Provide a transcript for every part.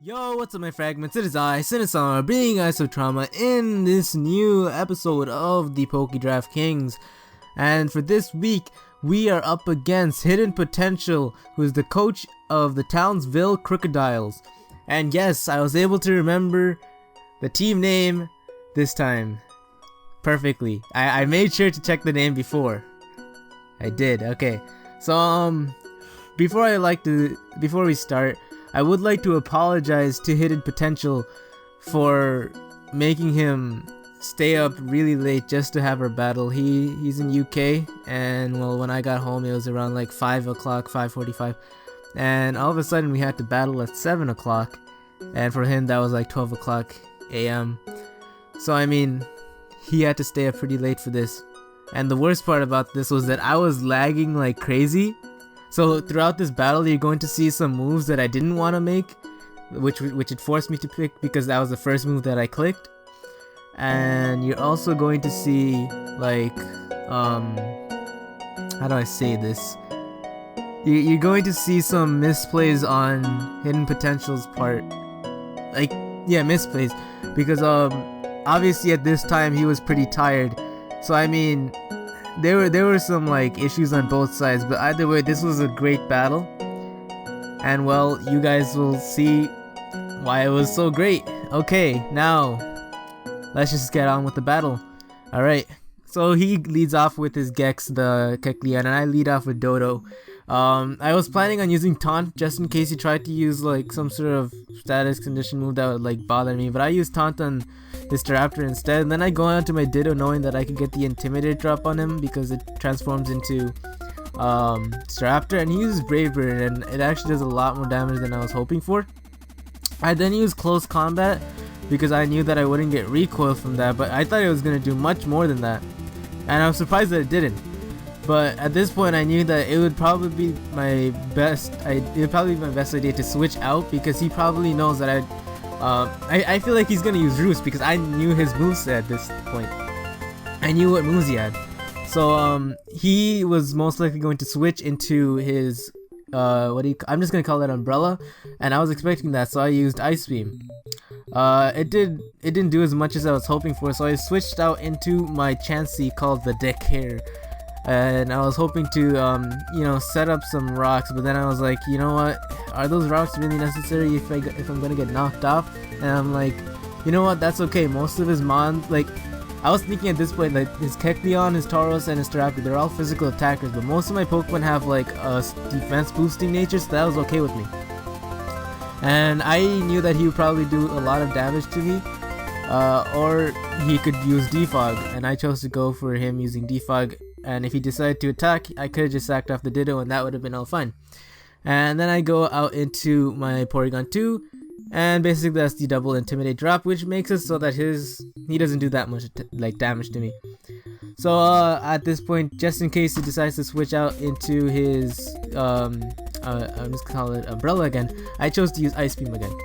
Yo, what's up my fragments? It is I, Sinis-sama, bringing you guys some trauma in this new episode of the Pokedraft Kings. And for this week, we are up against HiddenPotential, who is the coach of the Townsville Krookodiles. And yes, I was able to remember the team name this time perfectly. I made sure to check the name before. I did, okay. So, before we start, I would like to apologize to HiddenPotential for making him stay up really late just to have our battle. He's in UK, and well, when I got home it was around like 5 o'clock, 5:45, and all of a sudden we had to battle at 7 o'clock, and for him that was like 12 o'clock AM. So I mean, he had to stay up pretty late for this, and the worst part about this was that I was lagging like crazy. So throughout this battle, you're going to see some moves that I didn't want to make, which it forced me to pick because that was the first move that I clicked. And you're also going to see like, how do I say this? You're going to see some misplays on HiddenPotential's part, like misplays, because obviously at this time he was pretty tired. So I mean, there were some like issues on both sides, but either way this was a great battle, and well, you guys will see why it was so great. Okay, now let's just get on with the battle. Alright, so he leads off with his Gex, the Kecleon, and I lead off with Dodo. I was planning on using Taunt just in case he tried to use like some sort of status condition move that would like bother me, but I used Taunt on this Staraptor instead, and then I go on to my Ditto knowing that I could get the Intimidate drop on him because it transforms into Staraptor, and he uses Brave Bird, and it actually does a lot more damage than I was hoping for. I then used Close Combat because I knew that I wouldn't get recoil from that, but I thought it was going to do much more than that, and I was surprised that it didn't. But at this point I knew that it would probably be my best idea to switch out, because he probably knows that I feel like he's gonna use Roost because I knew his moveset at this point. I knew what moves he had. So he was most likely going to switch into his I'm just gonna call that Umbrella, and I was expecting that, so I used Ice Beam. It didn't do as much as I was hoping for, so I switched out into my Chansey called the PDK. And I was hoping to set up some rocks, but then I was like, you know what, are those rocks really necessary if I'm gonna get knocked off? And I'm like, you know what, that's okay. Most of his like, I was thinking at this point, like, his Kecleon, his Tauros, and his Staraptor, they're all physical attackers, but most of my Pokemon have like a defense boosting nature, so that was okay with me. And I knew that he would probably do a lot of damage to me, or he could use Defog, and I chose to go for him using Defog. And if he decided to attack, I could have just sacked off the Ditto, and that would have been all fine. And then I go out into my Porygon 2, and basically that's the double Intimidate drop, which makes it so that he doesn't do that much like damage to me. So at this point, just in case he decides to switch out into his I'm just gonna call it Umbrella again, I chose to use Ice Beam again.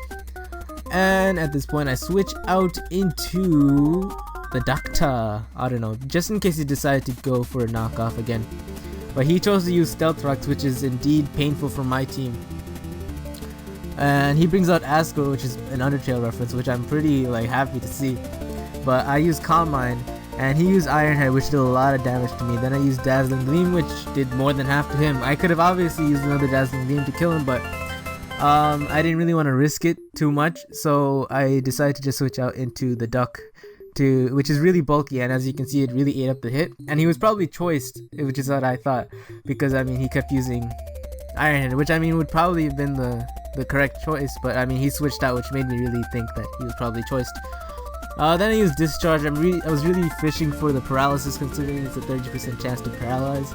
And at this point I switch out into the Doctor, I don't know, just in case he decided to go for a knockoff again. But he chose to use Stealth Rocks, which is indeed painful for my team. And he brings out Ascor, which is an Undertale reference, which I'm pretty like happy to see. But I used Calm Mind, and he used Iron Head, which did a lot of damage to me. Then I used Dazzling Gleam, which did more than half to him. I could have obviously used another Dazzling Gleam to kill him, but I didn't really want to risk it too much, so I decided to just switch out into the Duck, which is really bulky, and as you can see, it really ate up the hit. And he was probably choiced, which is what I thought, because I mean he kept using Iron Head, which I mean would probably have been the correct choice, but I mean he switched out, which made me really think that he was probably choiced. Then I used Discharge. I was really fishing for the paralysis, considering it's a 30% chance to paralyze,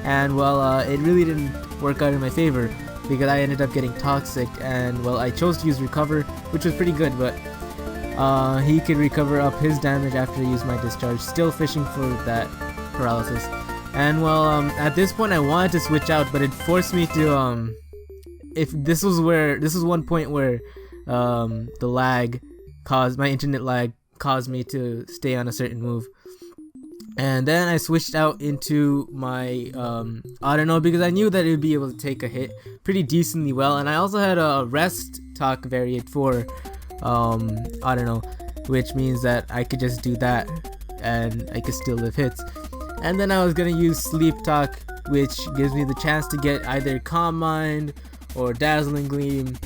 and well, it really didn't work out in my favor because I ended up getting Toxic, and well, I chose to use Recover, which was pretty good, but he could recover up his damage after I used my Discharge, still fishing for that paralysis. And well, at this point I wanted to switch out, but it forced me to this was one point where my internet lag caused me to stay on a certain move. And then I switched out into my I don't know, because I knew that it would be able to take a hit pretty decently well, and I also had a rest talk variant for I don't know, which means that I could just do that and I could still live hits. And then I was gonna use sleep talk, which gives me the chance to get either Calm Mind or Dazzling Gleam,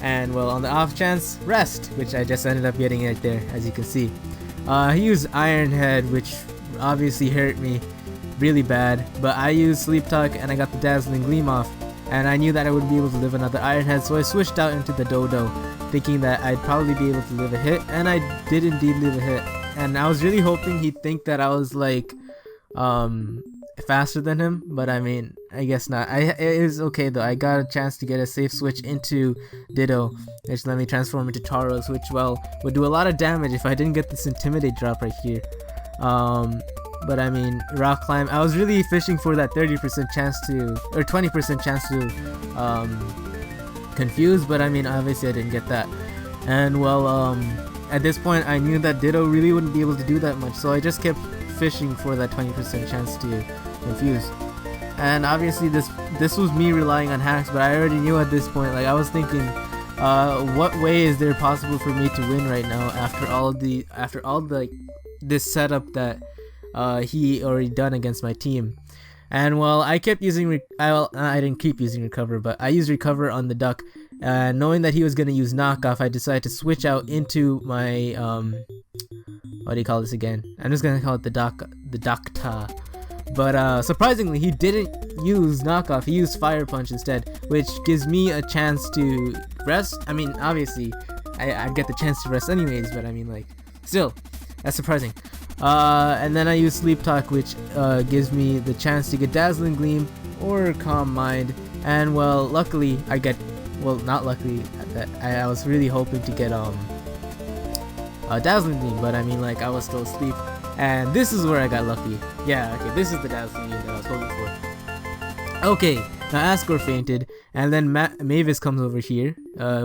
and well, on the off chance, Rest, which I just ended up getting right there, as you can see. He used Iron Head, which obviously hurt me really bad, but I used Sleep Talk and I got the Dazzling Gleam off, and I knew that I would be able to live another Iron Head, so I switched out into the Dodo, thinking that I'd probably be able to live a hit, and I did indeed live a hit. And I was really hoping he'd think that I was like faster than him, but I mean, I guess not. It is okay though. I got a chance to get a safe switch into Ditto, which let me transform into Tauros, which well would do a lot of damage if I didn't get this Intimidate drop right here. But I mean, Rock Climb, I was really fishing for that 30% chance to, or 20% chance to confuse, but I mean, obviously I didn't get that. And well, at this point I knew that Ditto really wouldn't be able to do that much, so I just kept fishing for that 20% chance to confuse. And obviously this was me relying on hacks, but I already knew at this point, like I was thinking, what way is there possible for me to win right now after all the this setup that he already done against my team. And well, I kept using I didn't keep using Recover, but I used Recover on the Duck. Knowing that he was gonna use Knockoff, I decided to switch out into my what do you call this again? I'm just gonna call it the Docta. But surprisingly, he didn't use Knockoff. He used Fire Punch instead, which gives me a chance to rest. I mean, obviously, I get the chance to rest anyways, but I mean, like, still, that's surprising. And then I use Sleep Talk, which gives me the chance to get Dazzling Gleam or Calm Mind. And well, luckily I get, well, not luckily, that I was really hoping to get Dazzling Gleam, but I mean, like, I was still asleep. And this is where I got lucky. Yeah, okay, this is the Dazzling Gleam that I was hoping for. Okay, now Asgore fainted, and then Mavis comes over here,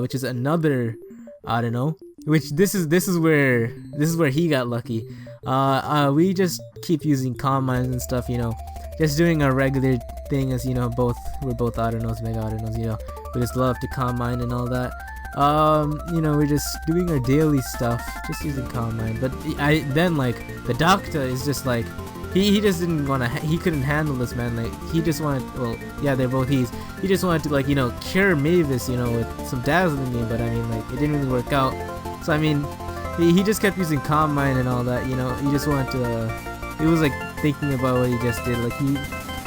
which is another, I don't know, which this is where he got lucky. We just keep using Calm Minds and stuff, you know, just doing our regular thing, as you know, we're both Autonos, Mega Autonos, you know, we just love to Calm Mind and all that. You know, we're just doing our daily stuff, just using Calm Mind. But then like the Doctor is just like, he just didn't want to, he couldn't handle this, man. Like, he just wanted, well, yeah, they're both he just wanted to, like, you know, cure Mavis, you know, with some Dazzling Gleam, but I mean, like, it didn't really work out. So I mean, he just kept using Calm Mind and all that, you know. He just wanted to, he was like thinking about what he just did. Like,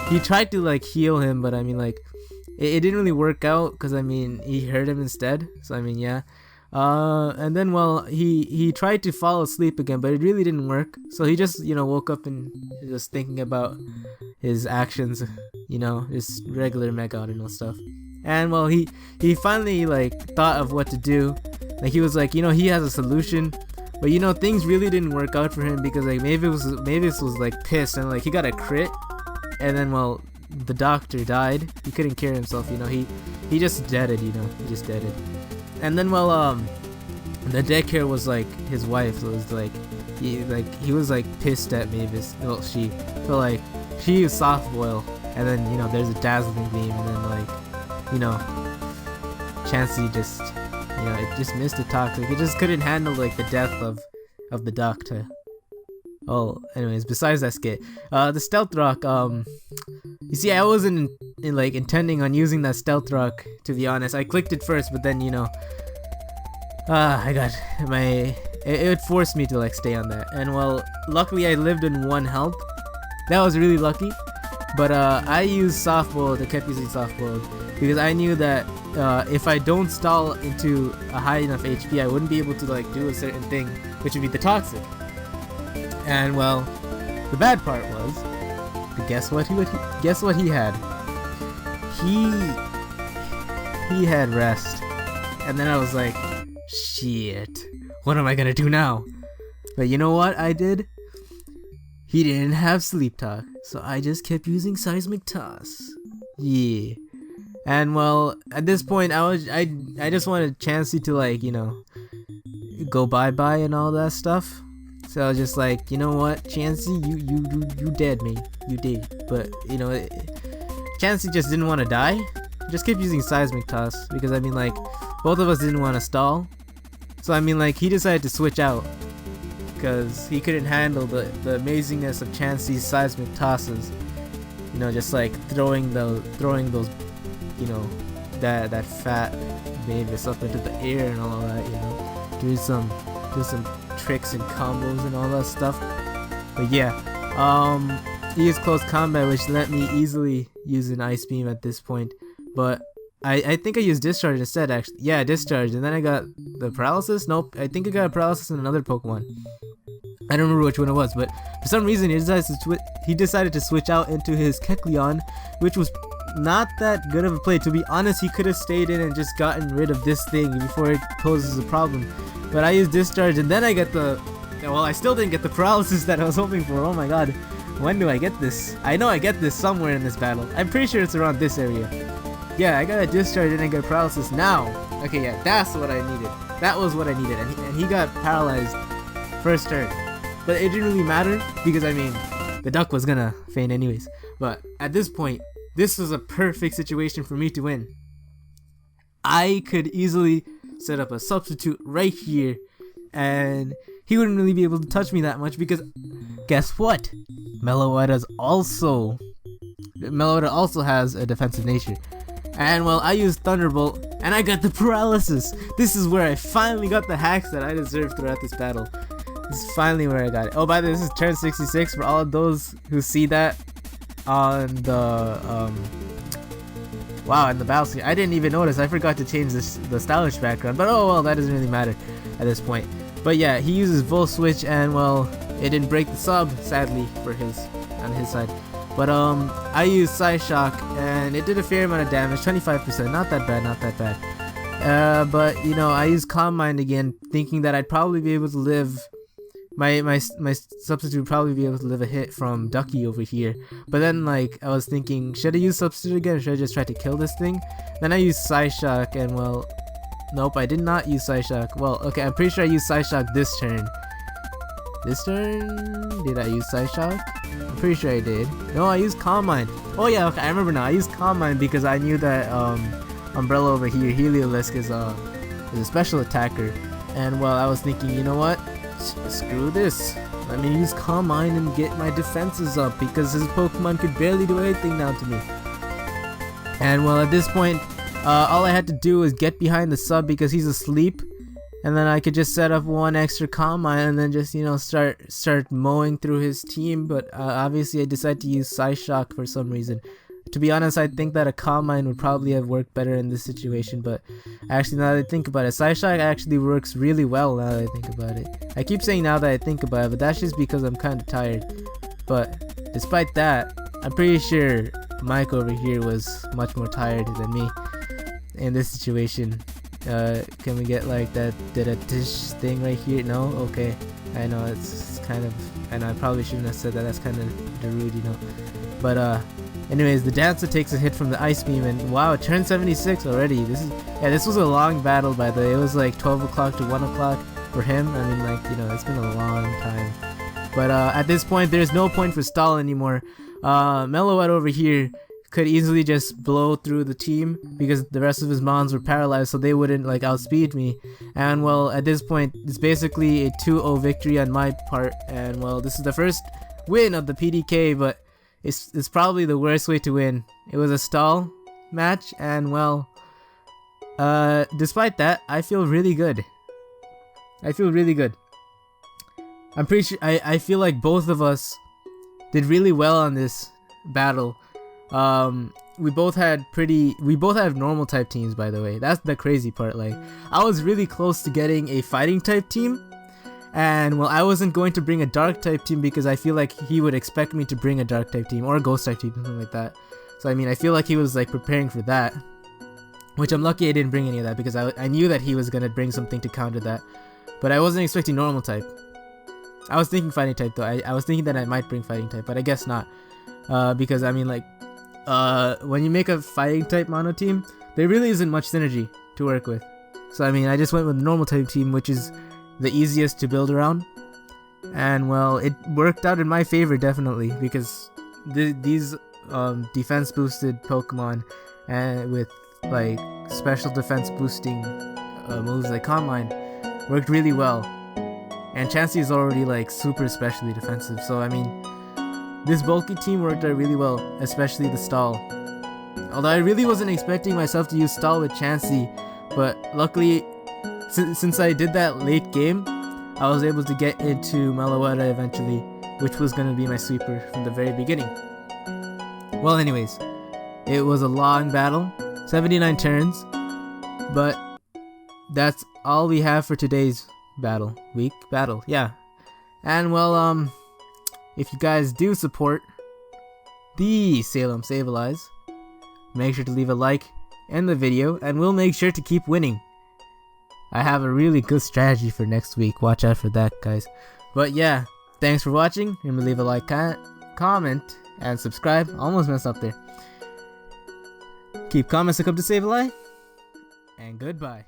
he tried to like heal him, but I mean, like, it didn't really work out, because I mean, he hurt him instead. So I mean, yeah. And then, well, he tried to fall asleep again, but it really didn't work. So he just, you know, woke up and just thinking about his actions, you know, his regular Mega Autono stuff. And well, he finally like thought of what to do. Like, he was like, you know, he has a solution, but you know, things really didn't work out for him, because like Mavis was like pissed, and like he got a crit, and then, well, the Doctor died. He couldn't cure himself, you know. He just deaded, you know. He just deaded. And then, well, the daycare was like his wife, so it was like he was like pissed at Mavis. Well, she used Soft Boil, and then, you know, there's a Dazzling Gleam, and then, like, you know, Chansey just, you know, it just missed the toxic. It just couldn't handle like the death of the Doctor. Oh, anyways, besides that skit, the Stealth Rock, you see, I wasn't like intending on using that Stealth Rock, to be honest. I clicked it first, but then, you know, I got it forced me to like stay on that. And well, luckily I lived in 1 health. That was really lucky. But I used Soft Boiled. I kept using Soft Boiled because I knew that if I don't stall into a high enough HP, I wouldn't be able to like do a certain thing, which would be the Toxic. And well, the bad part was, guess what he had? He had Rest. And then I was like, shit, what am I gonna do now? But you know what I did? He didn't have Sleep Talk, so I just kept using Seismic Toss. Yeah. And well, at this point, I just wanted Chansey to, like, you know, go bye-bye and all that stuff. So I was just like, you know what, Chansey, you dead, mate. You did. But, you know, Chansey just didn't want to die. Just kept using Seismic Toss, because I mean, like, both of us didn't want to stall. So I mean, like, he decided to switch out because he couldn't handle the amazingness of Chansey's seismic tosses. You know, just like throwing those, you know, that fat Mavis up into the air and all that. You know, do some tricks and combos and all that stuff. But yeah, he used close combat, which let me easily use an ice beam at this point. But I think I used discharge instead, actually. Yeah, discharge, and then I got the paralysis. Nope, I think I got a paralysis in another Pokemon. I don't remember which one it was, but for some reason he decided to switch out into his Kecleon, which was not that good of a play. To be honest, he could have stayed in and just gotten rid of this thing before it poses a problem. But I used discharge, and then I get the... Well, I still didn't get the paralysis that I was hoping for. Oh my god. When do I get this? I know I get this somewhere in this battle. I'm pretty sure it's around this area. Yeah, I got a discharge and I got paralysis now. Okay, yeah, that's what I needed. That was what I needed. And he got paralyzed first turn. But it didn't really matter because, I mean, the duck was gonna faint anyways. But at this point, this was a perfect situation for me to win. I could easily set up a substitute right here and he wouldn't really be able to touch me that much because guess what? Meloetta also has a defensive nature. And well, I used Thunderbolt and I got the paralysis. This is where I finally got the hacks that I deserved throughout this battle. This is finally where I got it. Oh, by the way, this is turn 66 for all of those who see that on the wow, in the battle scene. I didn't even notice. I forgot to change the stylish background, but oh well, that doesn't really matter at this point. But yeah, he uses Volt Switch and well, it didn't break the sub, sadly, for on his side. But I used Psyshock and it did a fair amount of damage, 25%, not that bad, not that bad. But you know, I used Calm Mind again, thinking that I'd probably be able to live, my substitute would probably be able to live a hit from Ducky over here. But then like, I was thinking, should I use substitute again or should I just try to kill this thing? Then I used Psyshock and well, nope, I did not use Psyshock. Well, okay, I'm pretty sure I used Psyshock this turn. This turn? Did I use Psyshock? I'm pretty sure I did. No, I used Calm Mind. Oh yeah, okay, I remember now. I used Calm Mind because I knew that Umbrella over here, Heliolisk, is a special attacker. And well, I was thinking, you know what? Screw this. Let me use Calm Mind and get my defenses up because his Pokemon could barely do anything now to me. And well, at this point, all I had to do was get behind the sub because he's asleep. And then I could just set up one extra Calm Mind and then just, you know, start mowing through his team. But obviously I decided to use Psyshock for some reason. To be honest, I think that a Calm Mind would probably have worked better in this situation. But actually, now that I think about it, Psyshock actually works really well now that I think about it. I keep saying now that I think about it, but that's just because I'm kind of tired. But despite that, I'm pretty sure Mike over here was much more tired than me in this situation. Can we get like that dish thing right here? No? Okay. I know it's kind of, and I probably shouldn't have said that. That's kind of rude, you know. But anyways, the Dancer takes a hit from the Ice Beam, and wow, turn 76 already. This was a long battle, by the way. It was like 12 o'clock to 1 o'clock for him. I mean, like, you know, it's been a long time. But at this point, there's no point for stall anymore. Meloetta over here could easily just blow through the team because the rest of his mons were paralyzed, so they wouldn't like outspeed me. And well, at this point, it's basically a 2-0 victory on my part. And well, this is the first win of the PDK, but it's probably the worst way to win. It was a stall match, and well, despite that, I feel really good. I feel really good. I'm pretty sure I feel like both of us did really well on this battle. We both have normal type teams, by the way. That's the crazy part. Like, I was really close to getting a fighting type team, and well, I wasn't going to bring a dark type team because I feel like he would expect me to bring a dark type team or a ghost type team, something like that. So I mean, I feel like he was like preparing for that, which I'm lucky I didn't bring any of that because I knew that he was gonna bring something to counter that, but I wasn't expecting normal type. I was thinking fighting type though. I was thinking that I might bring fighting type, but I guess not, because I mean, like, when you make a fighting type mono team, there really isn't much synergy to work with. So I mean, I just went with the normal type team, which is the easiest to build around. And well, it worked out in my favor definitely because these defense boosted Pokemon and with like special defense boosting moves like Calm Mind worked really well. And Chansey is already like super specially defensive, so I mean, this bulky team worked out really well, especially the stall. Although I really wasn't expecting myself to use stall with Chansey, but luckily, since I did that late game, I was able to get into Meloetta eventually, which was going to be my sweeper from the very beginning. Well anyways, it was a long battle, 79 turns, but that's all we have for today's week battle, yeah. And well, if you guys do support the Salem Sableyes, make sure to leave a like in the video, and we'll make sure to keep winning. I have a really good strategy for next week, watch out for that, guys. But yeah, thanks for watching. Remember to leave a like, comment, and subscribe. Almost messed up there. Keep calm and Succumb to Sableye, and goodbye.